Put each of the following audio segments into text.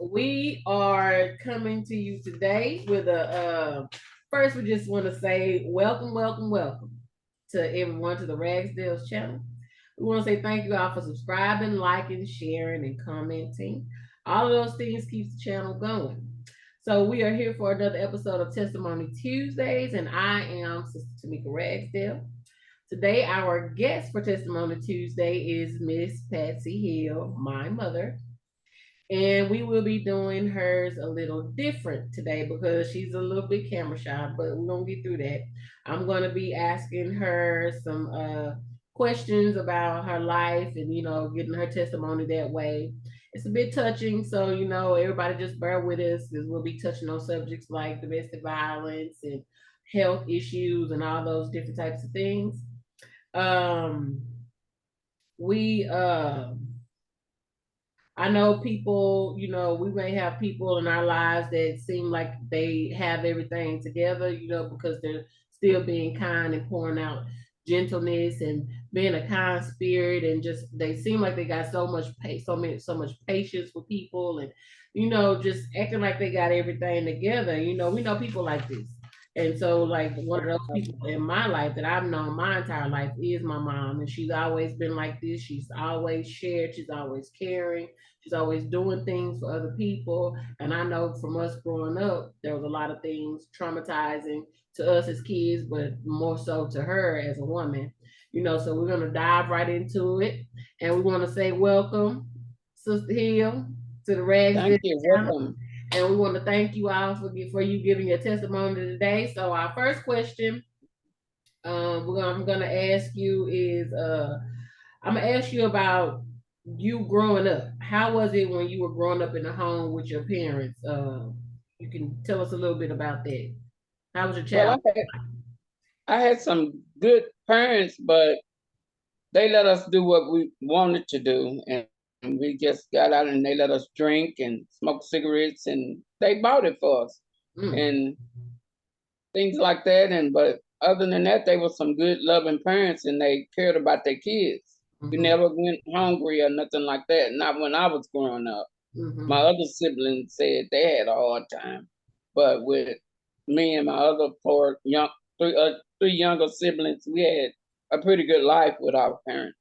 We are coming to you today with first we just want to say welcome to everyone to the Ragsdale's channel. We want to say thank you all for subscribing, liking, sharing, and commenting. All of those things keeps the channel going. So we are here for another episode of Testimony Tuesdays, and I am Sister Tamika Ragsdale. Today, our guest for Testimony Tuesday is Miss Patsy Hill, my mother. And we will be doing hers a little different today because she's a little bit camera shy, but we're gonna get through that. I'm gonna be asking her some questions about her life and getting her testimony that way. It's a bit touching, so everybody just bear with us because we'll be touching on subjects like domestic violence and health issues and all those different types of things. Um, we I know people, we may have people in our lives that seem like they have everything together, because they're still being kind and pouring out gentleness and being a kind spirit, and just they seem like they got so much patience with people, and just acting like they got everything together. We know people like this. And so, like, one of those people in my life that I've known my entire life is my mom. And she's always been like this. She's always shared. She's always caring. She's always doing things for other people. And I know from us growing up, there was a lot of things traumatizing to us as kids, but more so to her as a woman. So we're going to dive right into it. And we want to say welcome, Sister Hill, to the Rags. Thank you. Welcome. And we want to thank you all for you giving your testimony today. So our first question I'm gonna ask you is I'm gonna ask you about you growing up. How was it when you were growing up in the home with your parents? You can tell us a little bit about that. How was your Well, child? I had some good parents, but they let us do what we wanted to do, and we just got out and they let us drink and smoke cigarettes, and they bought it for us and things like that. And but other than that, they were some good, loving parents, and they cared about their kids. We never went hungry or nothing like that. Not when I was growing up. My other siblings said they had a hard time, but with me and my other three younger siblings, we had a pretty good life with our parents.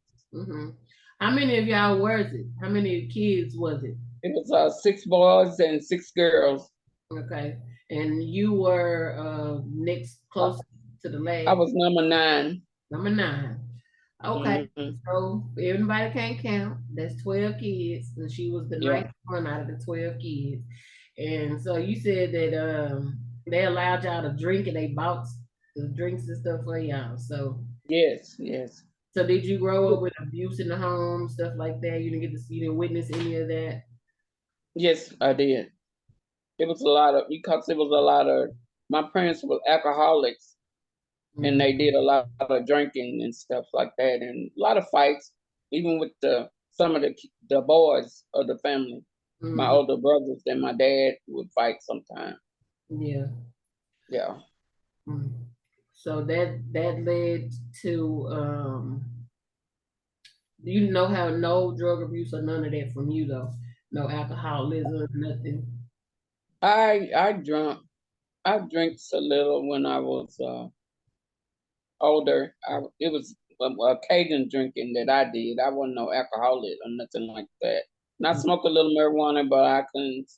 How many of y'all was it? How many kids was it? It was 6 boys and 6 girls. Okay, and you were next close to the last. I was number 9. Number 9. Okay, so everybody can't count. That's 12 kids, and she was the ninth one out of the 12 kids. And so you said that they allowed y'all to drink and they bought the drinks and stuff for y'all. So yes. So did you grow up with abuse in the home, stuff like that? You didn't get to see or witness any of that? Yes, I did. It was a lot of my parents were alcoholics, and they did a lot of drinking and stuff like that, and a lot of fights, even with some of the boys of the family. My older brothers and my dad would fight sometimes. Yeah. Mm. So that led to you know how no drug abuse or none of that from you though? No alcoholism, nothing. I drank a little when I was older. It was occasion drinking that I did. I wasn't no alcoholic or nothing like that. And I smoked a little marijuana, but I couldn't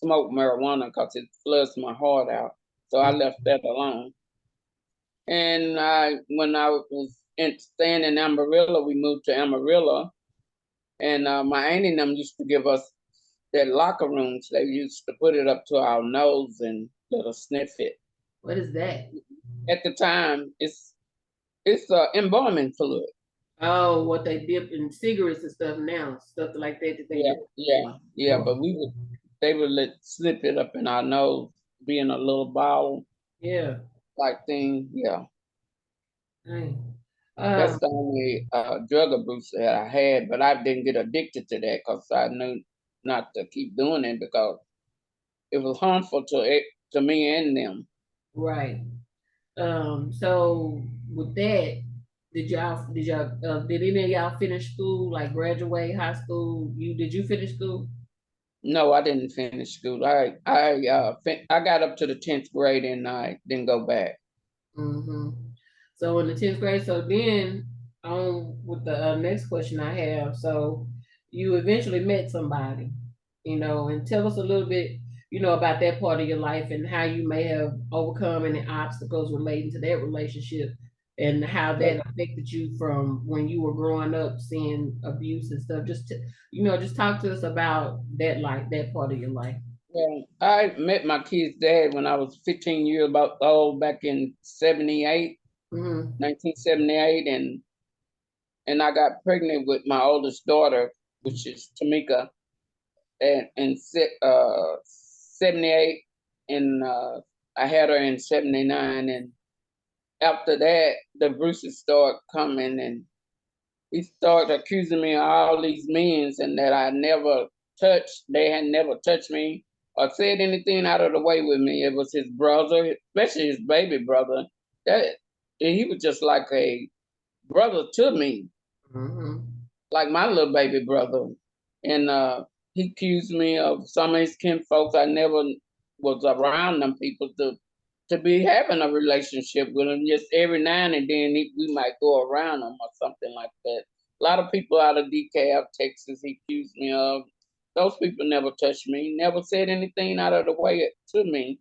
smoke marijuana because it floods my heart out. So I left that alone. And when I was staying in Amarillo, we moved to Amarillo, and my auntie and them used to give us their locker rooms. They used to put it up to our nose and let us sniff it. What is that? At the time, it's embalming fluid. Oh, what they dip in cigarettes and stuff now, stuff like that they yeah. But they would slip it up in our nose, be in a little bottle. Yeah. Like thing, yeah. That's the only drug abuse that I had, but I didn't get addicted to that because I knew not to keep doing it because it was harmful to me and them. Right. So with that, did any of y'all finish school, like graduate high school? Did you finish school? No, I didn't finish school. I got up to the 10th grade and I didn't go back. Mm-hmm. So in the 10th grade, so then on with the next question I have. So you eventually met somebody, and tell us a little bit, about that part of your life and how you may have overcome any obstacles relating to that relationship and how that affected you from when you were growing up, seeing abuse and stuff. Just talk to us about that, like that part of your life. Well, I met my kid's dad when I was 15 years about old back in 78, Mm-hmm. 1978, and I got pregnant with my oldest daughter, which is Tamika, and in 78, and I had her in 79, and after that, the Bruces started coming, and he started accusing me of all these men and that I never touched, they had never touched me or said anything out of the way with me. It was his brother, especially his baby brother. That he was just like a brother to me, Mm-hmm. like my little baby brother. And he accused me of some of his kin folks. I never was around them people to be having a relationship with them. Just every now and then we might go around them or something like that. A lot of people out of DeKalb, Texas, he accused me of. Those people never touched me, never said anything out of the way to me.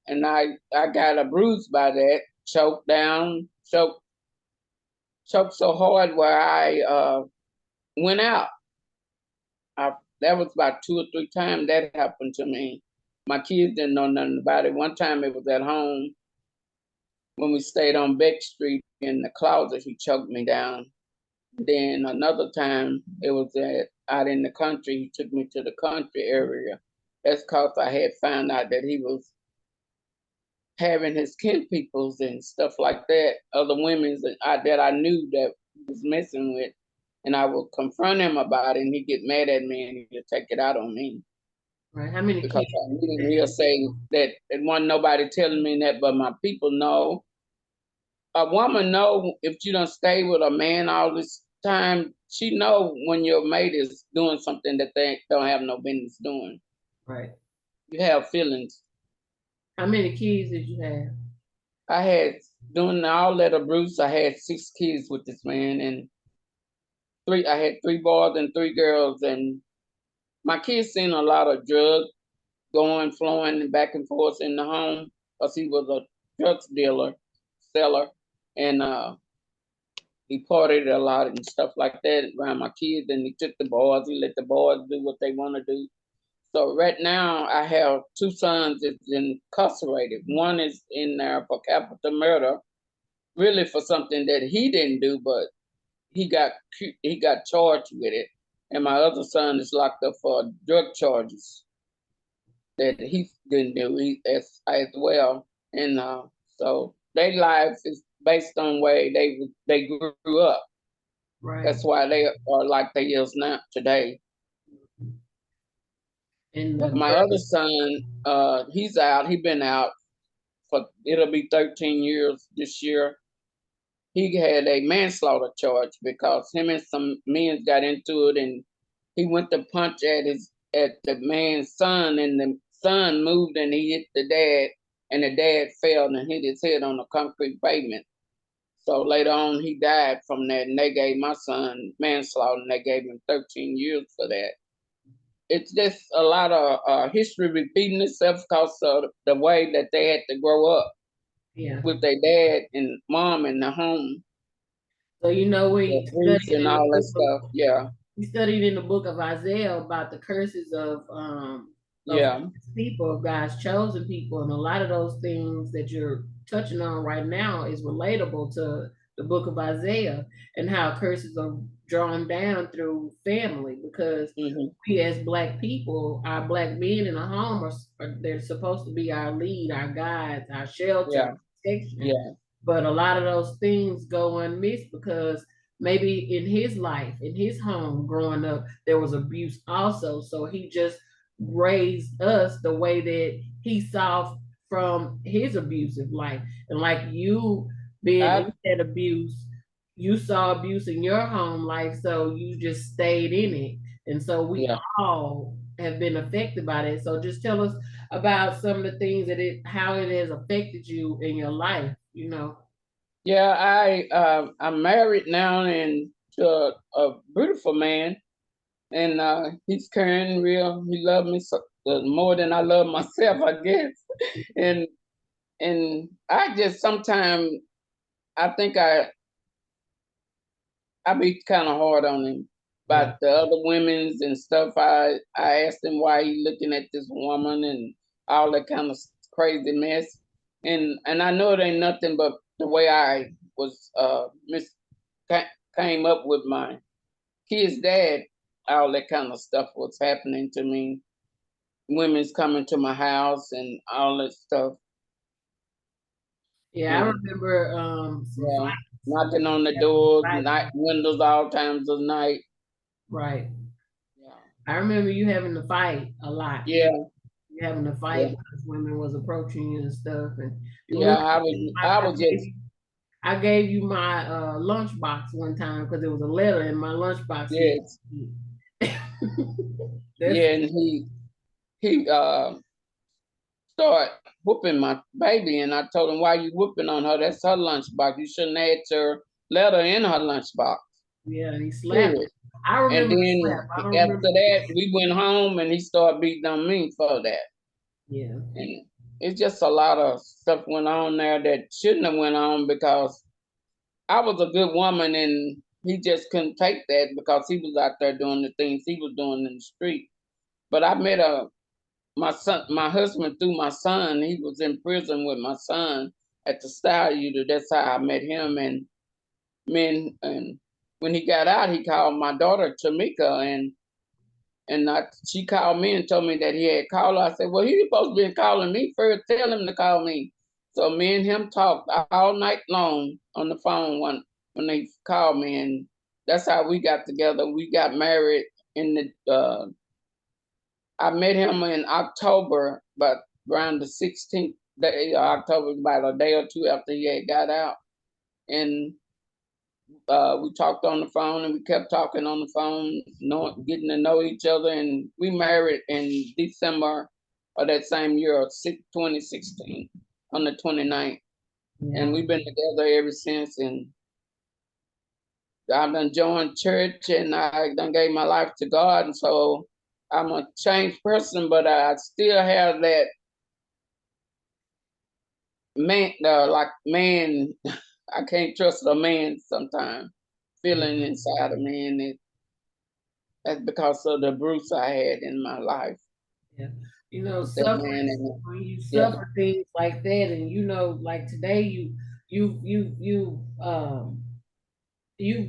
And I got a bruise by that, choked down, choked so hard where I went out. That was about 2 or 3 times that happened to me. My kids didn't know nothing about it. One time it was at home when we stayed on Beck Street in the closet, he choked me down. Then another time it was out in the country, he took me to the country area. That's because I had found out that he was having his kin peoples and stuff like that, other women that I knew that he was messing with. And I would confront him about it, and he'd get mad at me and he'd take it out on me. Right. How many Because kids? he'll say that it wasn't nobody telling me that, but my people know. A woman know if you don't stay with a man all this time, she know when your mate is doing something that they don't have no business doing. Right. You have feelings. How many kids did you have? I had doing all that abuse. I had 6 kids with this man, and I had 3 boys and 3 girls, and my kids seen a lot of drugs going, flowing back and forth in the home because he was a drugs seller, and he partied a lot and stuff like that around my kids. And he took the boys, he let the boys do what they want to do. So right now, I have 2 sons that's incarcerated. One is in there for capital murder, really for something that he didn't do, but he got charged with it. And my other son is locked up for drug charges that he didn't do as well. And so their life is based on way they grew up. Right. That's why they are like they is now today. And But my other son, he's out. He been out for it'll be 13 years this year. He had a manslaughter charge because him and some men got into it, and he went to punch at the man's son, and the son moved and he hit the dad, and the dad fell and hit his head on the concrete pavement. So later on, he died from that, and they gave my son manslaughter, and they gave him 13 years for that. It's just a lot of history repeating itself because of the way that they had to grow up yeah. with their dad and mom in the home, So the we abuse studied and in the all that book of stuff. Yeah, we studied in the book of Isaiah about the curses of yeah. people, of God's chosen people, and a lot of those things that you're touching on right now is relatable to the book of Isaiah and how curses are drawn down through family because Hmm. we as black people, our black men in the home they're supposed to be our lead, our guides, our shelter, Yeah, protection. yeah, But a lot of those things go unmissed because maybe in his life, in his home growing up, there was abuse also. So he just raised us the way that he saw from his abusive life. And like you being I in that abuse, you saw abuse in your home life, so you just stayed in it. And so we Yeah. all have been affected by that. So just tell us about some of the things that how it has affected you in your life, you know. Yeah, I'm married now and to a beautiful man, and he's caring real. He loved me so, more than I love myself, I guess. And I just sometimes I think I be kind of hard on him Yeah. about the other women's and stuff. I asked him why he looking at this woman and all that kind of crazy mess. And I know it ain't nothing but the way I was came up with my kid's dad. All that kind of stuff was happening to me. Women's coming to my house and all that stuff. Yeah, I And remember some yeah, fights. knocking on the doors, Right. night windows all times of night. Right. Yeah. I remember you having to fight a lot. Yeah. You having to fight Yeah. because women was approaching you and stuff. And you Yeah, remember I was just I gave you my lunchbox one time because there was a letter in my lunchbox. yes, That's yeah, and he started whooping my baby, and I told him, "Why you whooping on her? That's her lunchbox. You shouldn't have had your letter in her lunchbox." yeah, and he slapped. Period. I And remember the then slap. I don't after remember. that, we went home, and he started beating on me for that. Yeah, And it's just a lot of stuff went on there that shouldn't have went on because I was a good woman, and he just couldn't take that because he was out there doing the things he was doing in the street. But I met my husband through my son. He was in prison with my son at the Star Uter. That's how I met him. And and when he got out, he called my daughter Tamika, she called me and told me that he had called her. I said, "Well, he's supposed to be calling me first. Tell him to call me." So me and him talked all night long on the phone when they called me, and that's how we got together. We got married in the I met him in October, but around the 16th day of October, about a day or two after he had got out. And we talked on the phone and we kept talking on the phone, getting to know each other. And we married in December of that same year, 2016, on the 29th. yeah. And we've been together ever since. And I've done joined church and I done gave my life to God. And so I'm a changed person, but I still have that man, like man, I can't trust a man sometimes. Feeling inside of me, and that's because of the bruise I had in my life Yeah. You know, with that suffering, man. And when you yeah, suffer things like that, and you know, like today, you've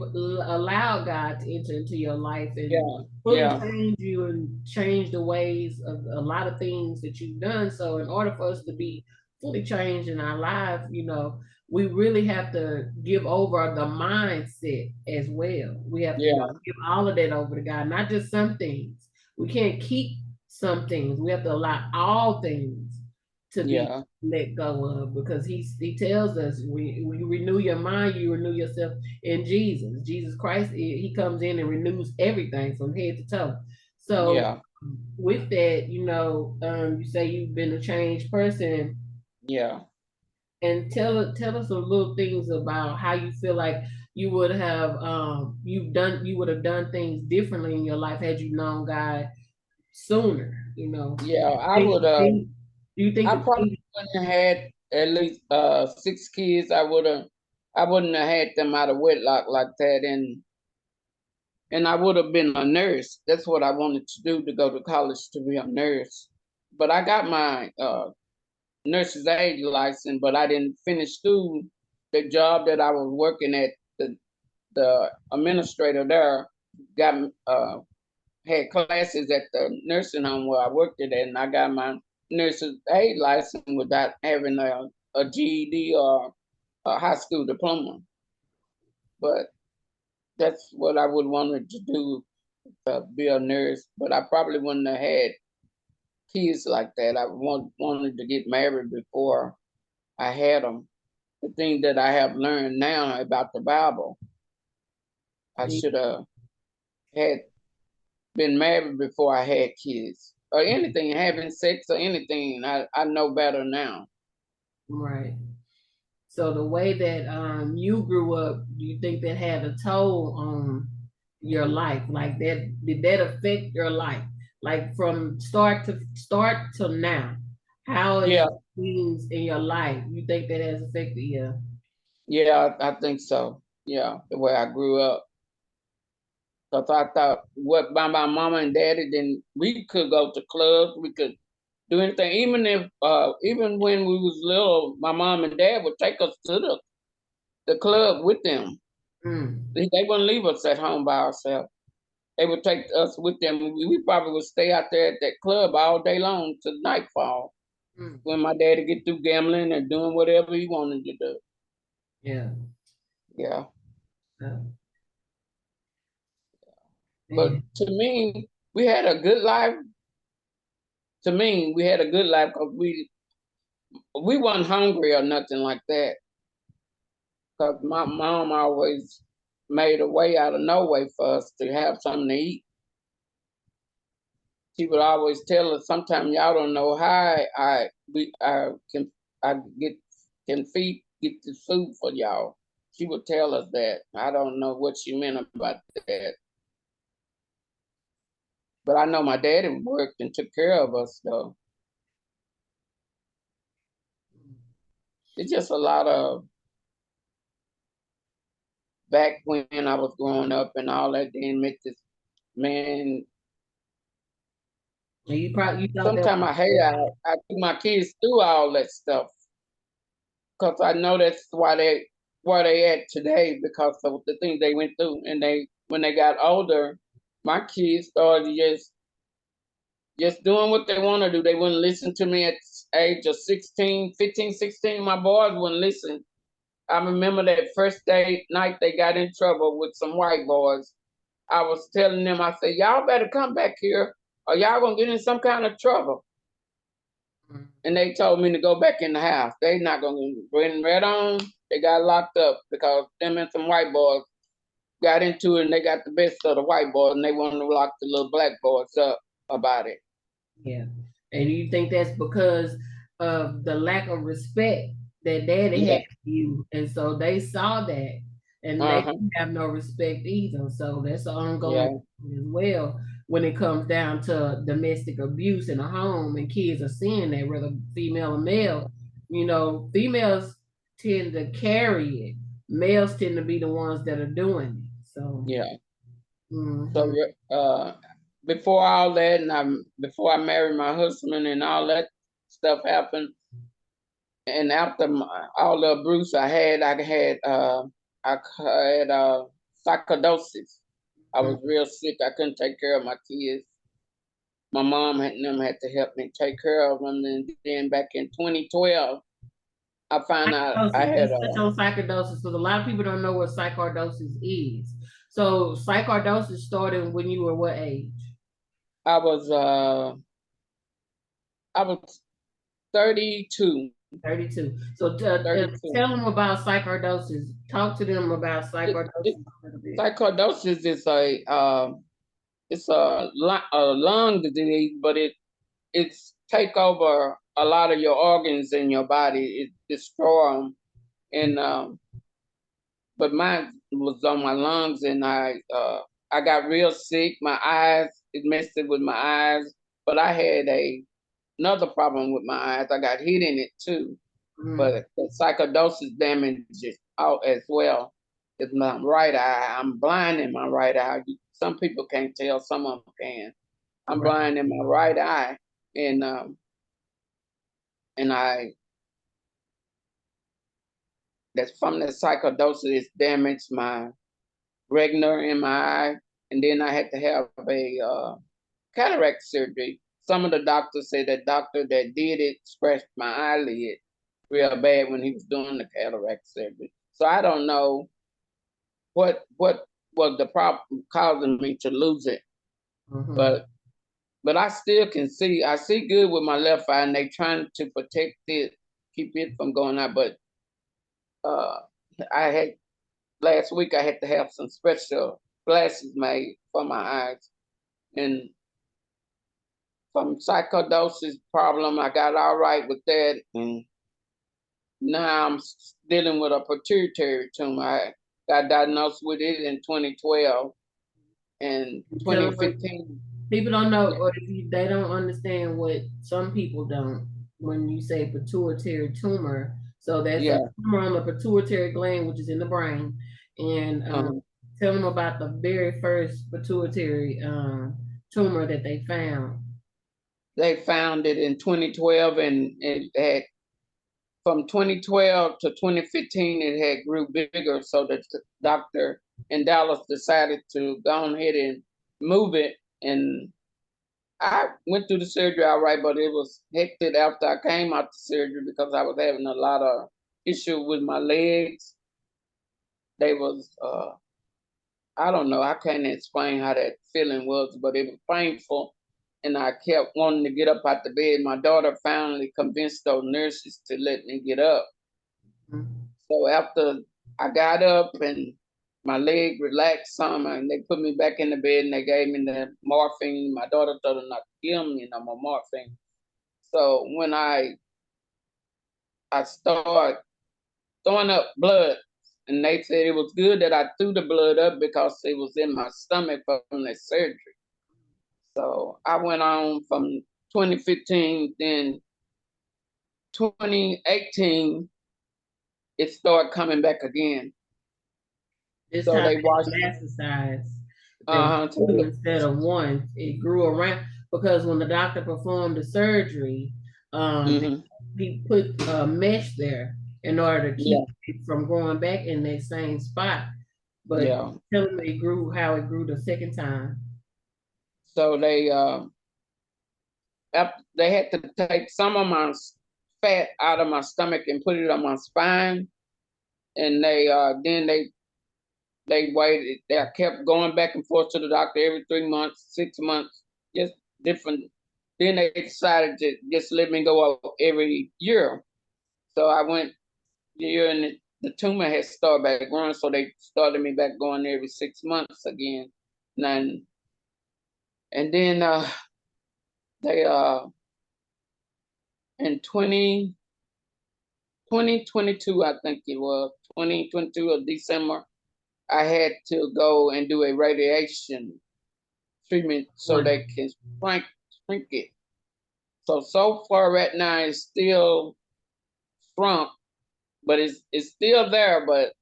allowed God to enter into your life and yeah, fully yeah, change you and change the ways of a lot of things that you've done. So, in order for us to be fully changed in our life, you know, we really have to give over the mindset as well. We have to yeah, give all of that over to God, not just some things. We can't keep some things. We have to allow all things to be yeah, let go of because he tells us when you renew your mind, you renew yourself in Jesus. Jesus Christ, he comes in and renews everything from head to toe. So yeah, with that, you know, you say you've been a changed person, yeah. and tell us a little things about how you feel like you would have you would have done things differently in your life had you known God sooner. You know, Yeah, I think would. do you think I the probably things wouldn't have had at least 6 kids. I would have. I wouldn't have had them out of wedlock like that, and I would have been a nurse. That's what I wanted to do, to go to college to be a nurse. But I got my nurse's aid license, but I didn't finish school. The job that I was working at, the administrator there got had classes at the nursing home where I worked at, and I got my nurse's aid license without having a GED or a high school diploma. But that's what I would wanted to do, to be a nurse. But I probably wouldn't have had kids like that. I wanted to get married before I had them. The thing that I have learned now about the Bible, I should have had been married before I had kids or anything, having sex or anything. I know better now. Right. So the way that you grew up, do you think that had a toll on your life? Like that, did that affect your life? Like from start to now, how Yeah, is things in your life? You think that has affected you? yeah, I think so. Yeah, the way I grew up. Because I thought what by my mama and daddy, then we could go to clubs, we could do anything. Even if even when we was little, my mom and dad would take us to the club with them. Mm, They wouldn't leave us at home by ourselves. They would take us with them. We probably would stay out there at that club all day long till nightfall mm, when my daddy get through gambling and doing whatever he wanted to do. yeah. Yeah. Uh, But man. to me, we had a good life. To me, we had a good life because we weren't hungry or nothing like that. Because my mom always made a way out of no way for us to have something to eat. She would always tell us, "Sometimes y'all don't know how I get can feed get this food for y'all." She would tell us that. I don't know what she meant about that, but I know my daddy worked and took care of us though. It's just a lot of back when I was growing up and all that. Then met this man. And you thought that Sometimes I hate I took my kids through all that stuff because I know that's why they where they at today because of the things they went through. And they when they got older, my kids started just doing what they want to do. They wouldn't listen to me at the age of 16, 15, 16. My boys wouldn't listen. I remember that first day night they got in trouble with some white boys. I was telling them, I said, y'all better come back here or y'all gonna get in some kind of trouble. And they told me to go back in the house. They not gonna bring right on. They got locked up because them and some white boys got into it and they got the best of the white boys and they wanted to lock the little black boys up about it. yeah. And you think that's because of the lack of respect that daddy Yeah. had for you. And so they saw that and they Uh-huh. didn't have no respect either. So that's an ongoing Yeah. as well when it comes down to domestic abuse in a home and kids are seeing that, whether female or male. You know, females tend to carry it. Males tend to be the ones that are doing it. So Yeah. So mhm. before all that and before I married my husband and all that stuff happened, and after all the abuse I had psychosis. I was real sick. I couldn't take care of my kids. My mom and them had to help me take care of them. And then back in 2012, I found out I Psychosis. had Let's touch on psychosis because a lot of people don't know what psychosis is. So psychosis started when you were what age? I was uh I was 32. 32. So 32. tell them about psychosis. Talk to them about It, psychosis it, a little bit. psychosis is a lung disease, but it's take over a lot of your organs in your body. It destroy them, and but mine was on my lungs, and I got real sick. My eyes, it messed it with my eyes, but I had another problem with my eyes. I got hit in it too, Mm, but the psychosis damages out as well. It's my right eye. I'm blind in my right eye. Some people can't tell. Some of them can. I'm right. blind in my right eye, and and I that's from the psychosis damaged my retina in my eye, and then I had to have a cataract surgery. Some of the doctors say that doctor that did it scratched my eyelid real bad when he was doing the cataract surgery. So I don't know what was the problem causing me to lose it, Mhm. but I still can see. I see good with my left eye, and they trying to protect it, keep it from going out. But uh, I had last week I had to have some special glasses made for my eyes and from psychosis problem, I got all right with that, and now I'm dealing with a pituitary tumor. I got diagnosed with it in 2012 and Tell them what 2015. people don't know, or if they don't understand what some people don't when you say pituitary tumor. So that's a Yeah. tumor on the pituitary gland, which is in the brain. And Um, tell them about the very first pituitary tumor that they found. they found it in 2012, and it had from 2012 to 2015, it had grew bigger. So the doctor in Dallas decided to go ahead and move it. And I went through the surgery all right, but it was hectic after I came out the surgery because I was having a lot of issue with my legs. They was I don't know, I can't explain how that feeling was, but it was painful. And I kept wanting to get up out the bed. My daughter finally convinced those nurses to let me get up. Mhm. So after I got up and my leg relaxed some, and they put me back in the bed and they gave me the morphine. My daughter told them not to give me no more morphine. So when I started throwing up blood, and they said it was good that I threw the blood up because it was in my stomach from the surgery. So I went on from 2015, then 2018, it started coming back again. This So time they watched. metastasize. There was Uh-huh. two instead of one. It grew around because when the doctor performed the surgery, Mm-hmm. he put a mesh there in order to Yeah, keep it from growing back in that same spot. But yeah. tell me it grew how it grew the second time. So they had to take some of my fat out of my stomach and put it on my spine, and then they waited. They kept going back and forth to the doctor every 3 months, 6 months, just different. Then they decided to just let me go out every year. So I went year, and the tumor had started back growing, so they started me back going every 6 months again. And then they in 2022, I think it was 2022 of December, I had to go and do a radiation treatment so One. they can shrink it. So far right now it's still shrunk, but it's still there. But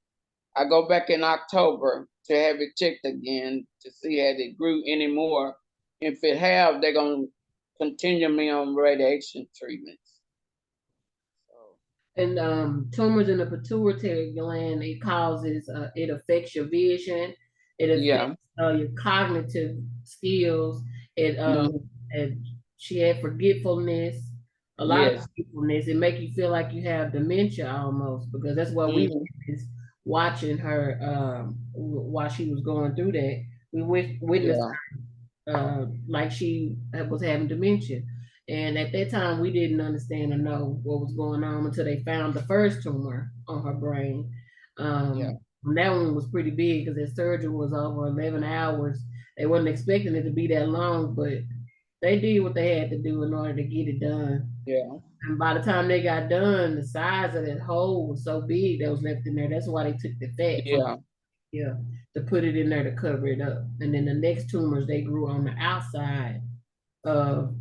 I go back in October to have it checked again to see had it grew anymore. If it have, they're gonna continue me on radiation treatments. So And tumors in the pituitary gland, it affects your vision, it yeah. affects your cognitive skills. It Mm-hmm. and she had forgetfulness, a lot of Yes. forgetfulness. It make you feel like you have dementia almost because that's what we Mm-hmm. witnessed watching her while she was going through that. We witnessed Yeah. like she was having dementia. And at that time, we didn't understand or know what was going on until they found the first tumor on her brain. Yeah. And that one was pretty big because that surgery was over 11 hours. They wasn't expecting it to be that long, but they did what they had to do in order to get it done. Yeah. And by the time they got done, the size of that hole was so big that was left in there. That's why they took the fat from Yeah. yeah, to put it in there to cover it up. And then the next tumors they grew on the outside of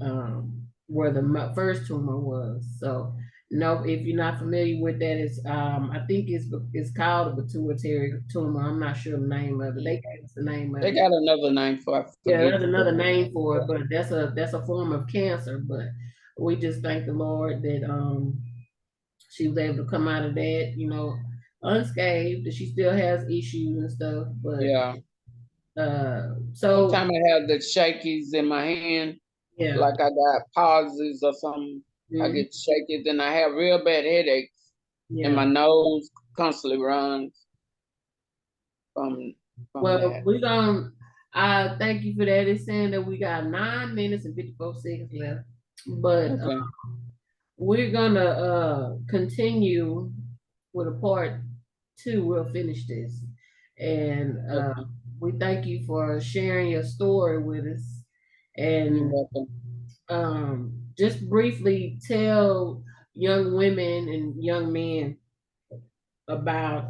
where the first tumor was. So no, if you're not familiar with that, it's I think it's called a pituitary tumor. I'm not sure the name of it. They gave us the name of They it. got another name for I Yeah, forget. there's another name for it, but that's a form of cancer. But we just thank the Lord that she was able to come out of that, unscathed. That she still has issues and stuff, but Yeah. so Sometimes I have the shakies in my hand, yeah, like I got pauses or something. I mhm, get shaky, then I have real bad headaches, and yeah. my nose constantly runs from Well, that. we're gonna. Thank you for that. It's saying that we got 9 minutes and 54 seconds left, but Okay. we're gonna continue with a part two. We'll finish this, and Okay. we thank you for sharing your story with us. And just briefly tell young women and young men about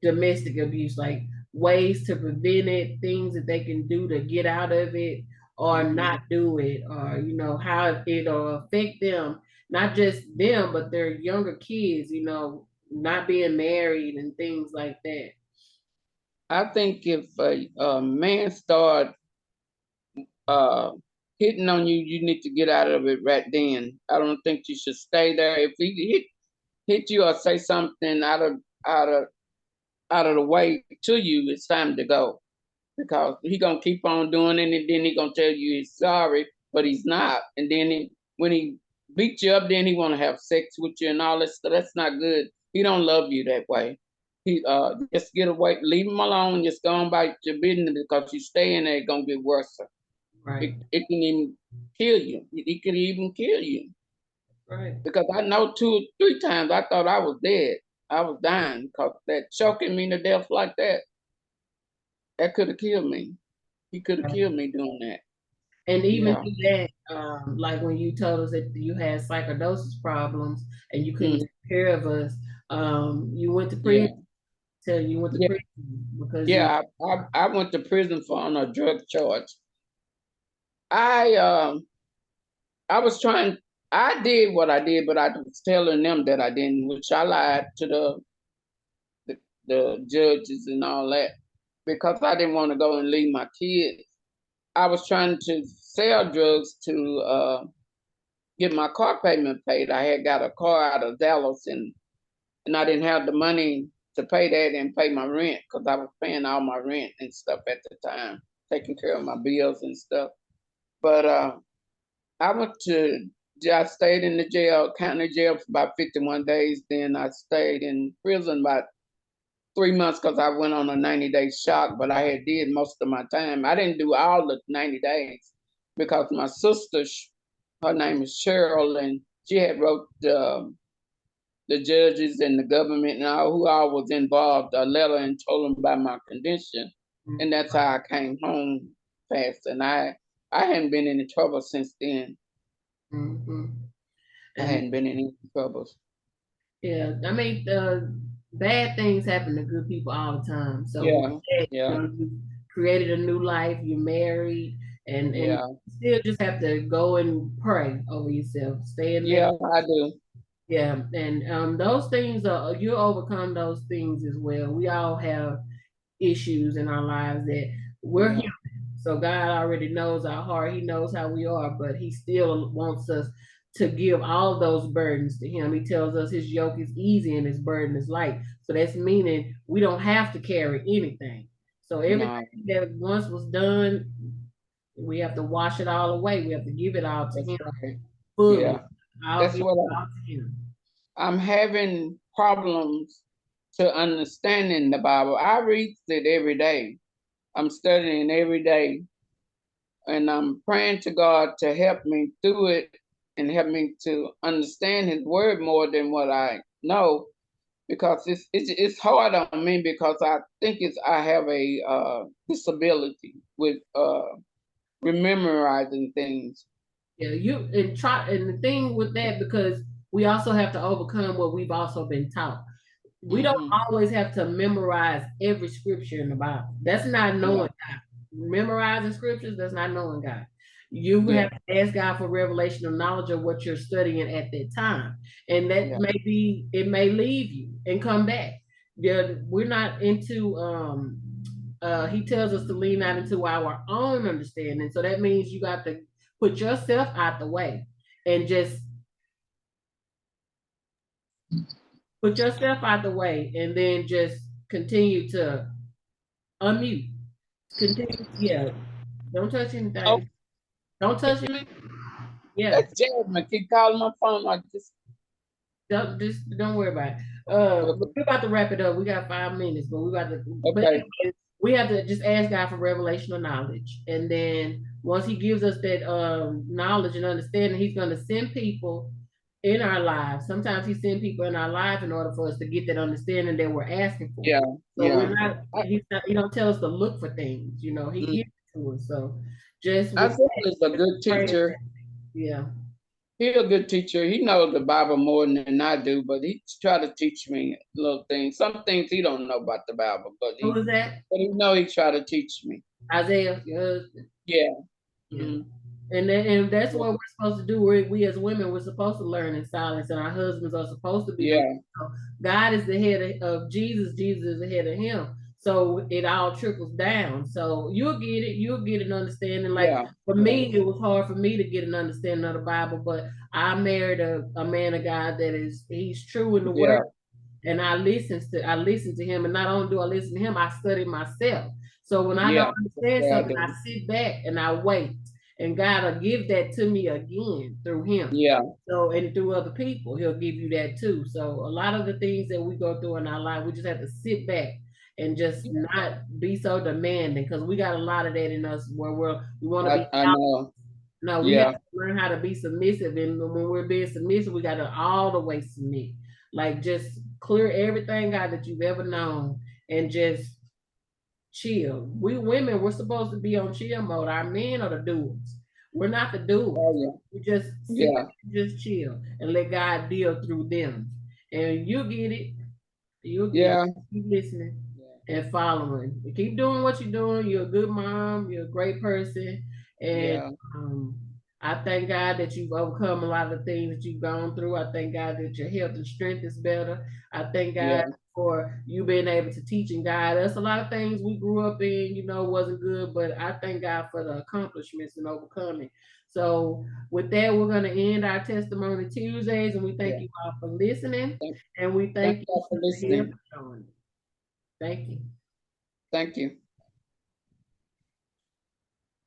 domestic abuse, like ways to prevent it, things that they can do to get out of it or not do it, or how it'll affect them, not just them, but their younger kids, not being married and things like that. I think if a man start hitting on you, you need to get out of it right then. I don't think you should stay there. If he hit you or say something out of the way to you, it's time to go, because he gonna keep on doing it, and then he gonna tell you he's sorry, but he's not. And then when he beats you up, then he want to have sex with you and all that stuff. That's not good. He don't love you that way. He just get away, leave him alone, just go on about your business, because you stay in there, it's gonna get worse. Right. It can even kill you. It could even kill you. Right. Because I know 2 or 3 times I thought I was dead. I was dying, because that choking me to death like that could have killed me. He could have killed me doing that. And even that, like when you told us that you had psychosis problems and you couldn't take care of us, you went to prison. So you went to prison because I went to prison for on a drug charge. I did what I did, but I was telling them that I didn't, which I lied to the judges and all that, because I didn't want to go and leave my kids. I was trying to sell drugs to get my car payment paid. I had got a car out of Dallas, and I didn't have the money to pay that and pay my rent, because I was paying all my rent and stuff at the time, taking care of my bills and stuff. But I stayed in the jail, county jail, for about 51 days. Then I stayed in prison about 3 months, because I went on a 90-day shock, but I had did most of my time. I didn't do all the 90 days because my sister, her name is Cheryl, and she had wrote the judges and the government and all who all was involved a letter and told them about my condition. And that's how I came home fast. And I hadn't been in trouble since then. I hadn't been in any troubles. Yeah, I mean, bad things happen to good people all the time. So you created a new life, you're married, and you still just have to go and pray over yourself. Stay in there. Yeah, I do. Yeah, and those things you overcome those things as well. We all have issues in our lives that we're human. So God already knows our heart. He knows how we are, but he still wants us to give all those burdens to him. He tells us his yoke is easy and his burden is light. So that's meaning we don't have to carry anything. So everything that once was done, we have to wash it all away. We have to give it all to him. Fully. Yeah. That's what I'm having problems to understanding the Bible. I read it every day. I'm studying every day, and I'm praying to God to help me through it and help me to understand his word more than what I know, because it's hard on me, because I think I have a disability with memorizing things. Yeah, and the thing with that, because we also have to overcome what we've also been taught. We don't always have to memorize every scripture in the Bible. That's not knowing God. Memorizing scriptures, that's not knowing God. You have to ask God for revelation or knowledge of what you're studying at that time. And that it may leave you and come back. We're not into he tells us to lean out into our own understanding. So that means you got to put yourself out the way and just put yourself out the way, and then just continue to unmute. Continue, don't touch anything. Oh. Don't touch anything. Yeah. That's Jasmine. Keep calling my phone like this. Don't worry about it. We're about to wrap it up. We got 5 minutes, but we got to. Okay. We have to just ask God for revelation or knowledge, and then once he gives us that knowledge and understanding, he's going to send people in our lives. Sometimes he sends people in our life in order for us to get that understanding that we're asking for. Yeah. So we're not. He don't tell us to look for things. He gives it to us. So Just with Isaiah is a good teacher. yeah. He's a good teacher. He knows the Bible more than I do, but he try to teach me little things. Some things he don't know about the Bible, Who was that? he know he try to teach me. Isaiah, your husband. Yeah. Yeah. Mm. And that's what we're supposed to do. We as women, we're supposed to learn in silence, and our husbands are supposed to be. Yeah. So God is the head of Jesus. Jesus is the head of him. So it all trickles down. So you'll get it. You'll get an understanding. Like for me, it was hard for me to get an understanding of the Bible, but I married a man of God he's true in the word. And I listen to him, and not only do I listen to him, I study myself. So when I don't understand something, I sit back and I wait, and God will give that to me again through him. Yeah. So and through other people, he'll give you that too. So a lot of the things that we go through in our life, we just have to sit back and just not be so demanding, because we got a lot of that in us where we want to be. I know. No, we have to learn how to be submissive, and when we're being submissive, we got to all the way submit. Like just clear everything out that you've ever known and just chill. We women, we're supposed to be on chill mode. Our men are the doers. We're not the doers. We just sit just chill and let God deal through them. And you'll get it. You'll get it. Keep listening and following. Keep doing what you're doing. You're a good mom. You're a great person. And I thank God that you've overcome a lot of the things that you've gone through. I thank God that your health and strength is better. I thank God for you being able to teach and guide us. A lot of things we grew up in, wasn't good, but I thank God for the accomplishments and overcoming. So with that, we're going to end our Testimony Tuesdays, and we thank you all for listening, and we thank you for listening. Thank you. Thank you.